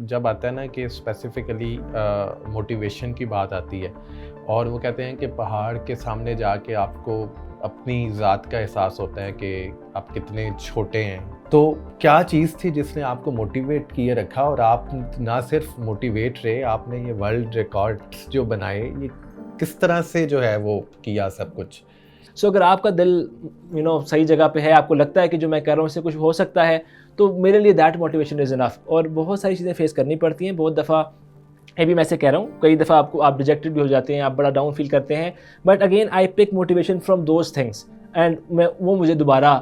जब आता है ना कि स्पेसिफिकली मोटिवेशन की बात आती है और वो कहते हैं कि पहाड़ के सामने जाके आपको अपनी ज़ात का एहसास होता है कि आप कितने छोटे हैं, तो क्या चीज़ थी जिसने आपको मोटिवेट किए रखा और आप ना सिर्फ मोटिवेट रहे, आपने ये वर्ल्ड रिकॉर्ड्स जो बनाए, ये किस तरह से जो है वो किया सब कुछ? सो अगर आपका दिल सही जगह पे है, आपको लगता है कि जो मैं कर रहा हूँ इससे कुछ हो सकता है, तो मेरे लिए दैट मोटिवेशन इज़ इनफ। और बहुत सारी चीज़ें फेस करनी पड़ती हैं, बहुत दफ़ा अभी मैं ऐसे कह रहा हूँ, कई दफ़ा आप रिजेक्टेड भी हो जाते हैं, आप बड़ा डाउन फील करते हैं, but again I pick motivation from those things and वो मुझे दोबारा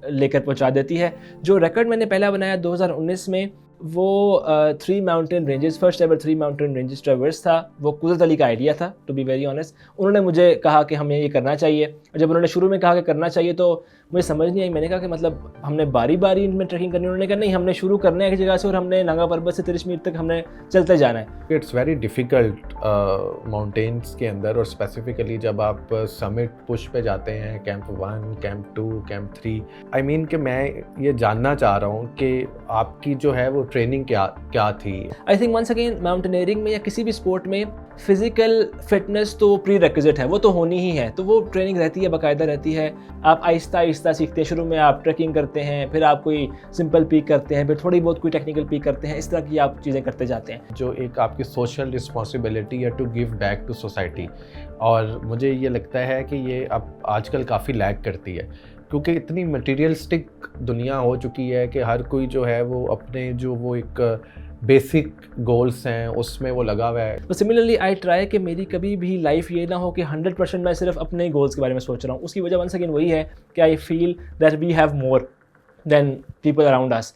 लेकर पहुँचा देती है। जो रिकॉर्ड मैंने पहला बनाया 2019 में, वो 3 mountain ranges, first ever 3 mountain ranges traverse था। वो कुदरत अली का आइडिया था, टू बी वेरी ऑनेस्ट। उन्होंने मुझे कहा कि हमें ये करना चाहिए, और जब उन्होंने शुरू में कहा कि करना चाहिए तो मुझे समझ नहीं आई। मैंने कहा कि मतलब हमने बारी बारी इनमें ट्रैकिंग करनी? उन्होंने कहा नहीं, हमने शुरू करना है एक जगह से और हमने नागा पर्वत से तिरिशमीर तक हमने चलते जाना है। इट्स वेरी डिफ़िकल्ट माउंटेन्स के अंदर, और स्पेसिफिकली जब आप समिट पुश पे जाते हैं, camp 1, camp 2, camp 3, I mean कि मैं ये जानना चाह रहा हूँ कि आपकी जो है वो ट्रेनिंग क्या थी? I think once again mountaineering में या किसी भी स्पोर्ट में फिजिकल फिटनेस तो प्री रेक्विजिट है, वो तो होनी ही है, तो वो ट्रेनिंग रहती है, बाकायदा रहती है। आप आहिस्ता आहिस्ता सीखते हैं। शुरू में आप ट्रैकिंग करते हैं, फिर आप कोई सिंपल पीक करते हैं, फिर थोड़ी बहुत कोई टेक्निकल पीक करते हैं, इस तरह की आप चीज़ें करते जाते हैं। जो एक आपकी सोशल रिस्पॉन्सिबिलिटी है to give back to society, और मुझे ये लगता है कि ये अब आजकल काफ़ी लैग करती है, क्योंकि इतनी मटेरियलिस्टिक दुनिया हो चुकी है कि हर कोई जो है वो अपने जो वो एक बेसिक गोल्स हैं उसमें वो लगा हुआ है। तो सिमिलरली आई ट्राई कि मेरी कभी भी लाइफ ये ना हो कि 100% मैं सिर्फ अपने गोल्स के बारे में सोच रहा हूँ। उसकी वजह वंस अगेन वही है कि I feel that we have more than people around us.